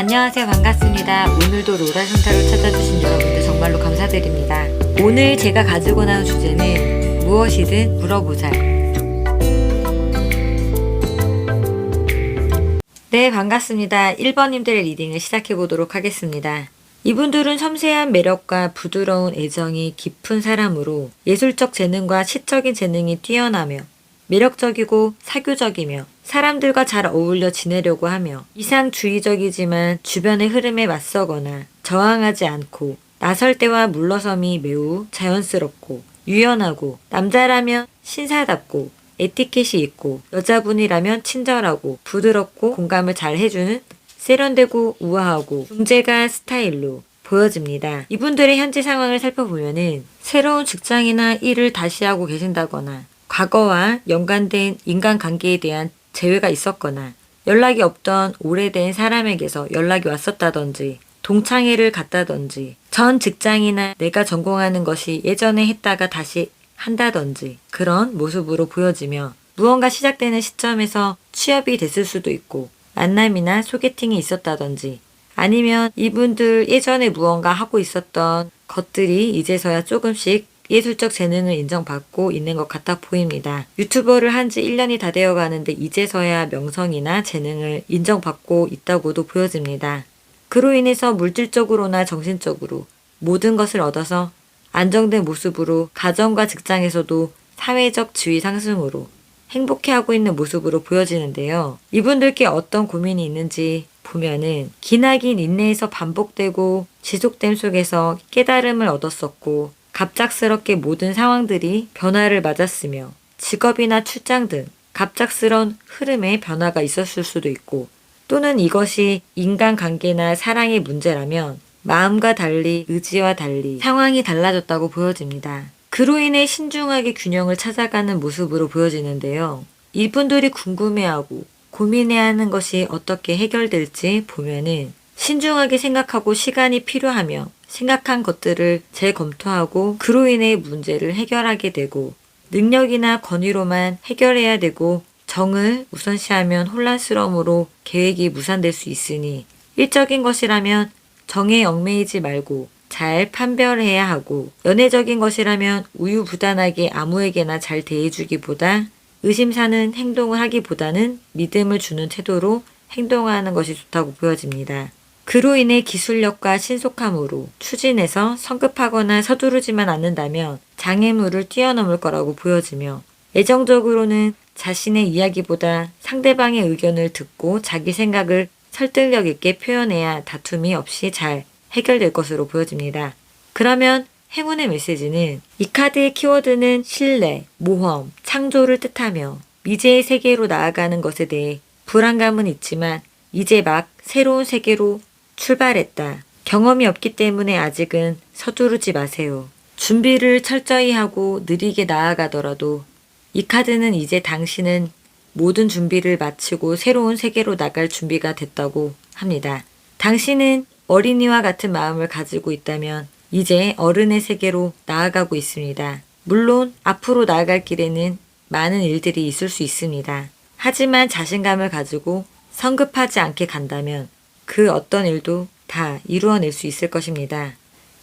안녕하세요. 반갑습니다. 오늘도 로라생타로 찾아주신 여러분들 정말로 감사드립니다. 오늘 제가 가지고 나온 주제는 무엇이든 물어보자. 네, 반갑습니다. 1번님들의 리딩을 시작해보도록 하겠습니다. 이분들은 섬세한 매력과 부드러운 애정이 깊은 사람으로 예술적 재능과 시적인 재능이 뛰어나며 매력적이고 사교적이며 사람들과 잘 어울려 지내려고 하며 이상주의적이지만 주변의 흐름에 맞서거나 저항하지 않고 나설 때와 물러섬이 매우 자연스럽고 유연하고 남자라면 신사답고 에티켓이 있고 여자분이라면 친절하고 부드럽고 공감을 잘 해주는 세련되고 우아하고 중재가 스타일로 보여집니다. 이분들의 현재 상황을 살펴보면은 새로운 직장이나 일을 다시 하고 계신다거나 과거와 연관된 인간관계에 대한 재회가 있었거나 연락이 없던 오래된 사람에게서 연락이 왔었다든지 동창회를 갔다든지 전 직장이나 내가 전공하는 것이 예전에 했다가 다시 한다든지 그런 모습으로 보여지며 무언가 시작되는 시점에서 취업이 됐을 수도 있고 만남이나 소개팅이 있었다든지 아니면 이분들 예전에 무언가 하고 있었던 것들이 이제서야 조금씩 예술적 재능을 인정받고 있는 것 같아 보입니다. 유튜버를 한 지 1년이 다 되어 가는데 이제서야 명성이나 재능을 인정받고 있다고도 보여집니다. 그로 인해서 물질적으로나 정신적으로 모든 것을 얻어서 안정된 모습으로 가정과 직장에서도 사회적 지위 상승으로 행복해하고 있는 모습으로 보여지는데요. 이분들께 어떤 고민이 있는지 보면은 기나긴 인내에서 반복되고 지속됨 속에서 깨달음을 얻었었고 갑작스럽게 모든 상황들이 변화를 맞았으며 직업이나 출장 등 갑작스런 흐름의 변화가 있었을 수도 있고 또는 이것이 인간관계나 사랑의 문제라면 마음과 달리 의지와 달리 상황이 달라졌다고 보여집니다. 그로 인해 신중하게 균형을 찾아가는 모습으로 보여지는데요. 이분들이 궁금해하고 고민해야 하는 것이 어떻게 해결될지 보면은 신중하게 생각하고 시간이 필요하며 생각한 것들을 재검토하고 그로 인해 문제를 해결하게 되고 능력이나 권위로만 해결해야 되고 정을 우선시하면 혼란스러움으로 계획이 무산될 수 있으니 일적인 것이라면 정에 얽매이지 말고 잘 판별해야 하고 연애적인 것이라면 우유부단하게 아무에게나 잘 대해주기보다 의심사는 행동을 하기보다는 믿음을 주는 태도로 행동하는 것이 좋다고 보여집니다. 그로 인해 기술력과 신속함으로 추진해서 성급하거나 서두르지만 않는다면 장애물을 뛰어넘을 거라고 보여지며 애정적으로는 자신의 이야기보다 상대방의 의견을 듣고 자기 생각을 설득력 있게 표현해야 다툼이 없이 잘 해결될 것으로 보여집니다. 그러면 행운의 메시지는 이 카드의 키워드는 신뢰, 모험, 창조를 뜻하며 미래의 세계로 나아가는 것에 대해 불안감은 있지만 이제 막 새로운 세계로 출발했다. 경험이 없기 때문에 아직은 서두르지 마세요. 준비를 철저히 하고 느리게 나아가더라도 이 카드는 이제 당신은 모든 준비를 마치고 새로운 세계로 나갈 준비가 됐다고 합니다. 당신은 어린이와 같은 마음을 가지고 있다면 이제 어른의 세계로 나아가고 있습니다. 물론 앞으로 나아갈 길에는 많은 일들이 있을 수 있습니다. 하지만 자신감을 가지고 성급하지 않게 간다면 그 어떤 일도 다 이루어낼 수 있을 것입니다.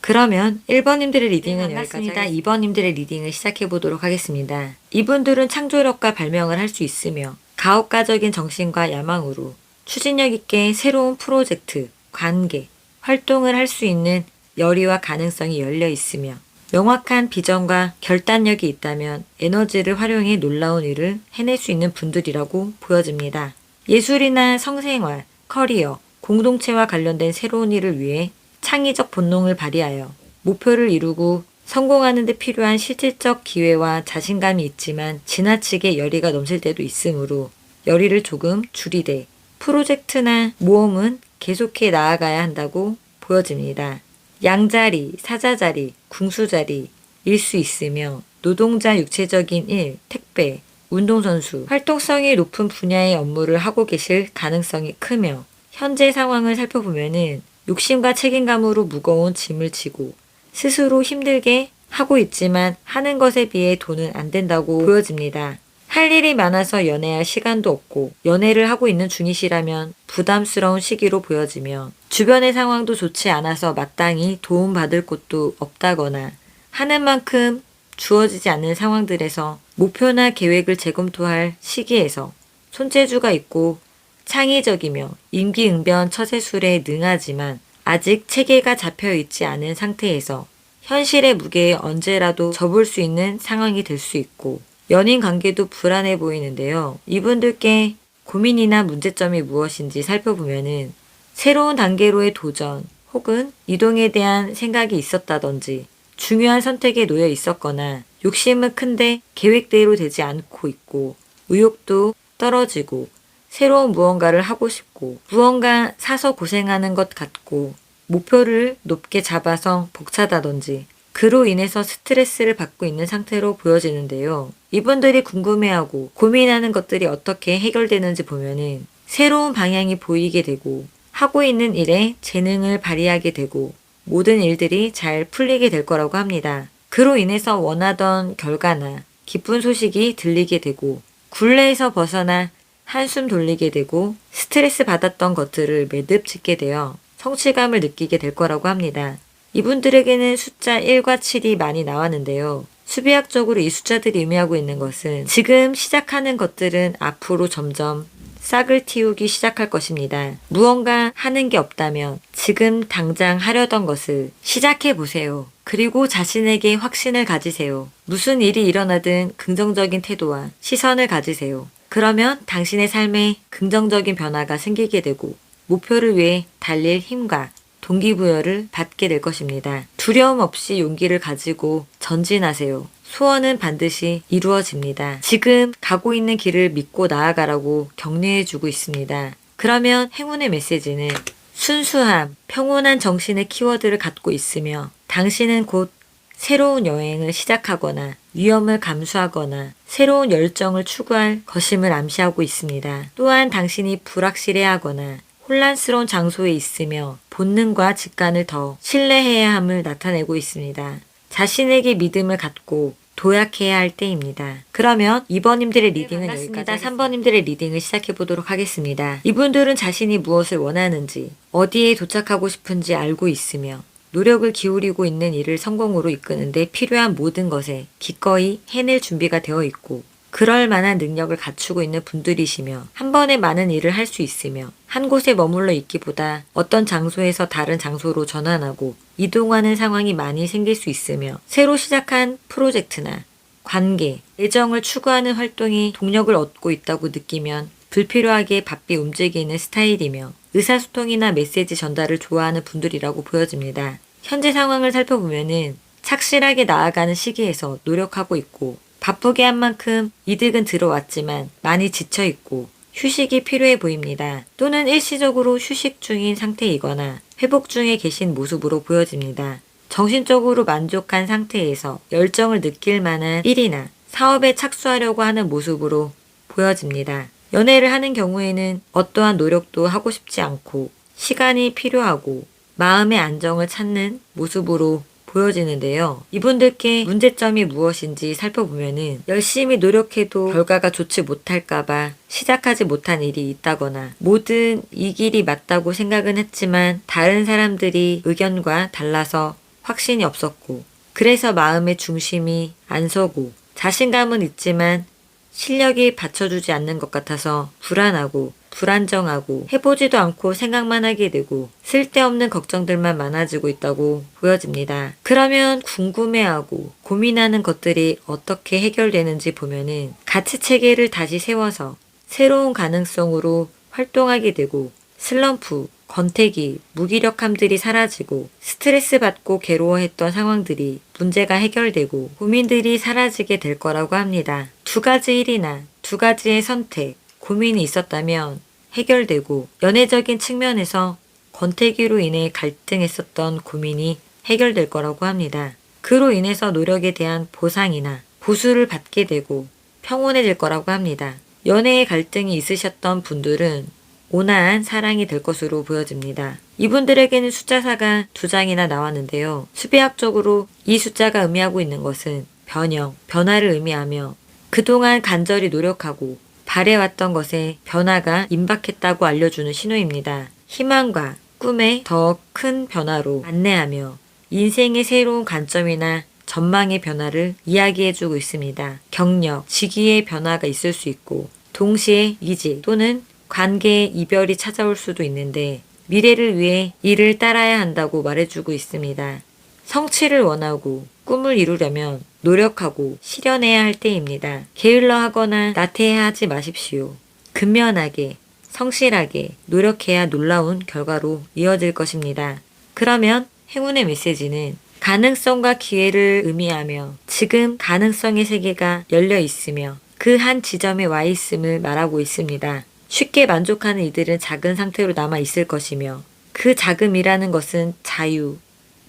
그러면 1번님들의 리딩은 여기까지입니다. 2번님들의 리딩을 시작해 보도록 하겠습니다. 이분들은 창조력과 발명을 할 수 있으며 가혹가적인 정신과 야망으로 추진력 있게 새로운 프로젝트, 관계, 활동을 할 수 있는 열의와 가능성이 열려 있으며 명확한 비전과 결단력이 있다면 에너지를 활용해 놀라운 일을 해낼 수 있는 분들이라고 보여집니다. 예술이나 성생활, 커리어, 공동체와 관련된 새로운 일을 위해 창의적 본능을 발휘하여 목표를 이루고 성공하는 데 필요한 실질적 기회와 자신감이 있지만 지나치게 열의가 넘칠 때도 있으므로 열의를 조금 줄이되 프로젝트나 모험은 계속해 나아가야 한다고 보여집니다. 양자리, 사자자리, 궁수자리일 수 있으며 노동자 육체적인 일, 택배, 운동선수, 활동성이 높은 분야의 업무를 하고 계실 가능성이 크며 현재 상황을 살펴보면은 욕심과 책임감으로 무거운 짐을 지고 스스로 힘들게 하고 있지만 하는 것에 비해 돈은 안 된다고 보여집니다. 할 일이 많아서 연애할 시간도 없고 연애를 하고 있는 중이시라면 부담스러운 시기로 보여지며 주변의 상황도 좋지 않아서 마땅히 도움받을 곳도 없다거나 하는 만큼 주어지지 않는 상황들에서 목표나 계획을 재검토할 시기에서 손재주가 있고 창의적이며 임기응변 처세술에 능하지만 아직 체계가 잡혀 있지 않은 상태에서 현실의 무게에 언제라도 접을 수 있는 상황이 될 수 있고 연인 관계도 불안해 보이는데요. 이분들께 고민이나 문제점이 무엇인지 살펴보면은 새로운 단계로의 도전 혹은 이동에 대한 생각이 있었다든지 중요한 선택에 놓여 있었거나 욕심은 큰데 계획대로 되지 않고 있고 의욕도 떨어지고 새로운 무언가를 하고 싶고 무언가 사서 고생하는 것 같고 목표를 높게 잡아서 벅차다든지 그로 인해서 스트레스를 받고 있는 상태로 보여지는데요. 이분들이 궁금해하고 고민하는 것들이 어떻게 해결되는지 보면은 새로운 방향이 보이게 되고 하고 있는 일에 재능을 발휘하게 되고 모든 일들이 잘 풀리게 될 거라고 합니다. 그로 인해서 원하던 결과나 기쁜 소식이 들리게 되고 굴레에서 벗어나 한숨 돌리게 되고 스트레스 받았던 것들을 매듭짓게 되어 성취감을 느끼게 될 거라고 합니다. 이분들에게는 숫자 1과 7이 많이 나왔는데요. 수비학적으로 이 숫자들이 의미하고 있는 것은 지금 시작하는 것들은 앞으로 점점 싹을 틔우기 시작할 것입니다. 무언가 하는 게 없다면 지금 당장 하려던 것을 시작해 보세요. 그리고 자신에게 확신을 가지세요. 무슨 일이 일어나든 긍정적인 태도와 시선을 가지세요. 그러면 당신의 삶에 긍정적인 변화가 생기게 되고 목표를 위해 달릴 힘과 동기부여를 받게 될 것입니다. 두려움 없이 용기를 가지고 전진하세요. 소원은 반드시 이루어집니다. 지금 가고 있는 길을 믿고 나아가라고 격려해주고 있습니다. 그러면 행운의 메시지는 순수함, 평온한 정신의 키워드를 갖고 있으며 당신은 곧 새로운 여행을 시작하거나 위험을 감수하거나 새로운 열정을 추구할 것임을 암시하고 있습니다. 또한 당신이 불확실해하거나 혼란스러운 장소에 있으며 본능과 직관을 더 신뢰해야 함을 나타내고 있습니다. 자신에게 믿음을 갖고 도약해야 할 때입니다. 그러면 2번님들의 리딩은 여기까지 3번님들의 리딩을 시작해 보도록 하겠습니다. 이분들은 자신이 무엇을 원하는지 어디에 도착하고 싶은지 알고 있으며 노력을 기울이고 있는 일을 성공으로 이끄는데 필요한 모든 것에 기꺼이 해낼 준비가 되어 있고 그럴 만한 능력을 갖추고 있는 분들이시며 한 번에 많은 일을 할 수 있으며 한 곳에 머물러 있기보다 어떤 장소에서 다른 장소로 전환하고 이동하는 상황이 많이 생길 수 있으며 새로 시작한 프로젝트나 관계, 애정을 추구하는 활동이 동력을 얻고 있다고 느끼면 불필요하게 바삐 움직이는 스타일이며 의사소통이나 메시지 전달을 좋아하는 분들이라고 보여집니다. 현재 상황을 살펴보면은 착실하게 나아가는 시기에서 노력하고 있고 바쁘게 한 만큼 이득은 들어왔지만 많이 지쳐있고 휴식이 필요해 보입니다. 또는 일시적으로 휴식 중인 상태이거나 회복 중에 계신 모습으로 보여집니다. 정신적으로 만족한 상태에서 열정을 느낄 만한 일이나 사업에 착수하려고 하는 모습으로 보여집니다. 연애를 하는 경우에는 어떠한 노력도 하고 싶지 않고 시간이 필요하고 마음의 안정을 찾는 모습으로 보여지는데요. 이분들께 문제점이 무엇인지 살펴보면은 열심히 노력해도 결과가 좋지 못할까봐 시작하지 못한 일이 있다거나 뭐든 이 길이 맞다고 생각은 했지만 다른 사람들이 의견과 달라서 확신이 없었고 그래서 마음의 중심이 안 서고 자신감은 있지만 실력이 받쳐주지 않는 것 같아서 불안하고 불안정하고 해보지도 않고 생각만 하게 되고 쓸데없는 걱정들만 많아지고 있다고 보여집니다. 그러면 궁금해하고 고민하는 것들이 어떻게 해결되는지 보면은 가치 체계를 다시 세워서 새로운 가능성으로 활동하게 되고 슬럼프, 권태기, 무기력함들이 사라지고 스트레스 받고 괴로워했던 상황들이 문제가 해결되고 고민들이 사라지게 될 거라고 합니다. 두 가지 일이나 두 가지의 선택, 고민이 있었다면 해결되고 연애적인 측면에서 권태기로 인해 갈등했었던 고민이 해결될 거라고 합니다. 그로 인해서 노력에 대한 보상이나 보수를 받게 되고 평온해질 거라고 합니다. 연애의 갈등이 있으셨던 분들은 온화한 사랑이 될 것으로 보여집니다. 이분들에게는 숫자사가 2장이나 나왔는데요. 수비학적으로 이 숫자가 의미하고 있는 것은 변형, 변화를 의미하며 그동안 간절히 노력하고 바래왔던 것에 변화가 임박했다고 알려주는 신호입니다. 희망과 꿈에 더 큰 변화로 안내하며 인생의 새로운 관점이나 전망의 변화를 이야기해주고 있습니다. 경력, 직위의 변화가 있을 수 있고 동시에 이직 또는 관계의 이별이 찾아올 수도 있는데 미래를 위해 이를 따라야 한다고 말해주고 있습니다. 성취를 원하고 꿈을 이루려면 노력하고 실현해야 할 때입니다. 게을러 하거나 나태해하지 마십시오. 근면하게, 성실하게 노력해야 놀라운 결과로 이어질 것입니다. 그러면 행운의 메시지는 가능성과 기회를 의미하며 지금 가능성의 세계가 열려 있으며 그 한 지점에 와 있음을 말하고 있습니다. 쉽게 만족하는 이들은 작은 상태로 남아 있을 것이며 그 작음이라는 것은 자유,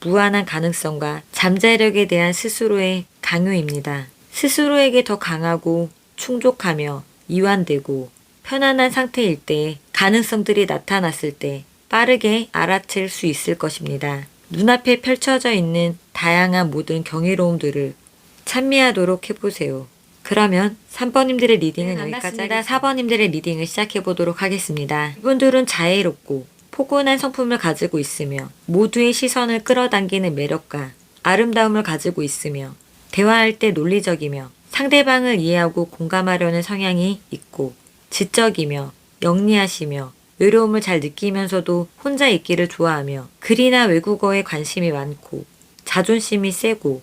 무한한 가능성과 잠재력에 대한 스스로의 강요입니다. 스스로에게 더 강하고 충족하며 이완되고 편안한 상태일 때 가능성들이 나타났을 때 빠르게 알아챌 수 있을 것입니다. 눈앞에 펼쳐져 있는 다양한 모든 경이로움들을 찬미하도록 해보세요. 그러면 3번님들의 리딩은 여기까지 하겠습니다. 4번님들의 리딩을 시작해보도록 하겠습니다. 이분들은 자애롭고 포근한 성품을 가지고 있으며 모두의 시선을 끌어당기는 매력과 아름다움을 가지고 있으며 대화할 때 논리적이며 상대방을 이해하고 공감하려는 성향이 있고 지적이며 영리하시며 외로움을 잘 느끼면서도 혼자 있기를 좋아하며 글이나 외국어에 관심이 많고 자존심이 세고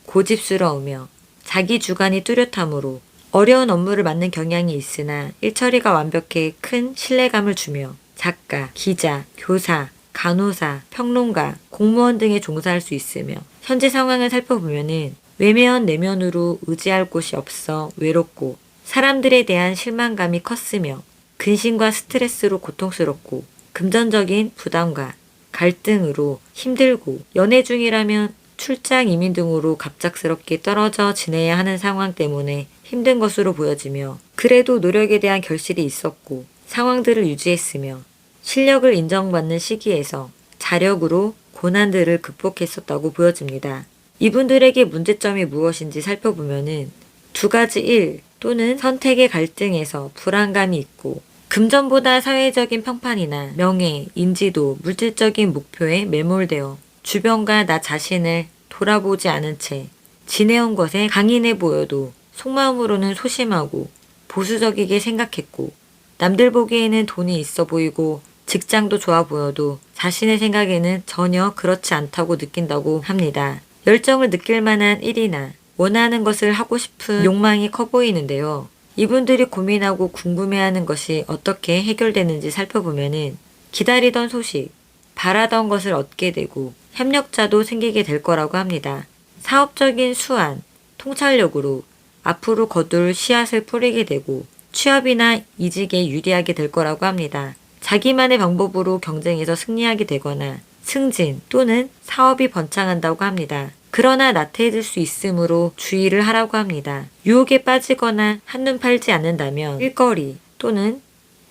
고집스러우며 자기 주관이 뚜렷함으로 어려운 업무를 맡는 경향이 있으나 일처리가 완벽해 큰 신뢰감을 주며 작가, 기자, 교사, 간호사, 평론가, 공무원 등에 종사할 수 있으며 현재 상황을 살펴보면은 외면 내면으로 의지할 곳이 없어 외롭고 사람들에 대한 실망감이 컸으며 근심과 스트레스로 고통스럽고 금전적인 부담과 갈등으로 힘들고 연애 중이라면 출장 이민 등으로 갑작스럽게 떨어져 지내야 하는 상황 때문에 힘든 것으로 보여지며 그래도 노력에 대한 결실이 있었고 상황들을 유지했으며 실력을 인정받는 시기에서 자력으로 고난들을 극복했었다고 보여집니다. 이분들에게 문제점이 무엇인지 살펴보면은 두 가지 일 또는 선택의 갈등에서 불안감이 있고 금전보다 사회적인 평판이나 명예, 인지도, 물질적인 목표에 매몰되어 주변과 나 자신을 돌아보지 않은 채 지내온 것에 강인해 보여도 속마음으로는 소심하고 보수적이게 생각했고 남들 보기에는 돈이 있어 보이고 직장도 좋아 보여도 자신의 생각에는 전혀 그렇지 않다고 느낀다고 합니다. 열정을 느낄 만한 일이나 원하는 것을 하고 싶은 욕망이 커 보이는데요. 이분들이 고민하고 궁금해하는 것이 어떻게 해결되는지 살펴보면은 기다리던 소식, 바라던 것을 얻게 되고 협력자도 생기게 될 거라고 합니다. 사업적인 수완, 통찰력으로 앞으로 거둘 씨앗을 뿌리게 되고 취업이나 이직에 유리하게 될 거라고 합니다. 자기만의 방법으로 경쟁에서 승리하게 되거나 승진 또는 사업이 번창한다고 합니다. 그러나 나태해질 수 있으므로 주의를 하라고 합니다. 유혹에 빠지거나 한눈 팔지 않는다면 일거리 또는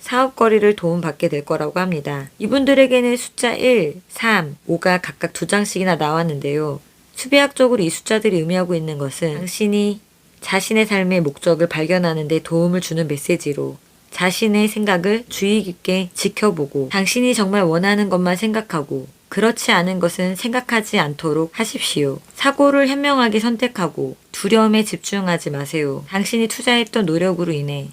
사업거리를 도움받게 될 거라고 합니다. 이분들에게는 숫자 1, 3, 5가 각각 2장씩이나 나왔는데요. 수비학적으로 이 숫자들이 의미하고 있는 것은 당신이 자신의 삶의 목적을 발견하는 데 도움을 주는 메시지로 자신의 생각을 주의 깊게 지켜보고 당신이 정말 원하는 것만 생각하고 그렇지 않은 것은 생각하지 않도록 하십시오. 사고를 현명하게 선택하고 두려움에 집중하지 마세요. 당신이 투자했던 노력으로 인해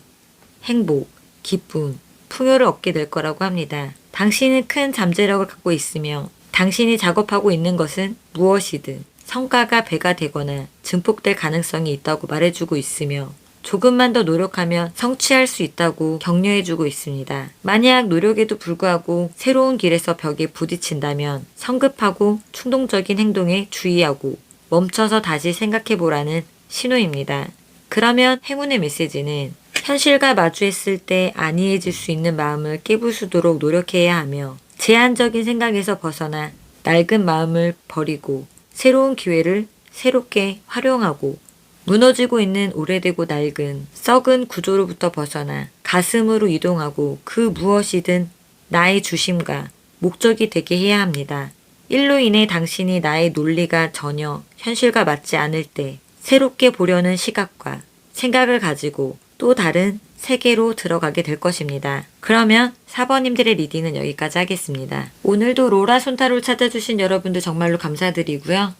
행복, 기쁨, 풍요를 얻게 될 거라고 합니다. 당신은 큰 잠재력을 갖고 있으며 당신이 작업하고 있는 것은 무엇이든 성과가 배가 되거나 증폭될 가능성이 있다고 말해주고 있으며 조금만 더 노력하면 성취할 수 있다고 격려해주고 있습니다. 만약 노력에도 불구하고 새로운 길에서 벽에 부딪힌다면 성급하고 충동적인 행동에 주의하고 멈춰서 다시 생각해보라는 신호입니다. 그러면 행운의 메시지는 현실과 마주했을 때 안이해질 수 있는 마음을 깨부수도록 노력해야 하며 제한적인 생각에서 벗어나 낡은 마음을 버리고 새로운 기회를 새롭게 활용하고 무너지고 있는 오래되고 낡은 썩은 구조로부터 벗어나 가슴으로 이동하고 그 무엇이든 나의 주심과 목적이 되게 해야 합니다. 일로 인해 당신이 나의 논리가 전혀 현실과 맞지 않을 때 새롭게 보려는 시각과 생각을 가지고 또 다른 세계로 들어가게 될 것입니다. 그러면 4번님들의 리딩은 여기까지 하겠습니다. 오늘도 로라 손타로를 찾아주신 여러분들 정말로 감사드리고요.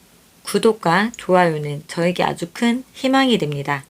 구독과 좋아요는 저에게 아주 큰 희망이 됩니다.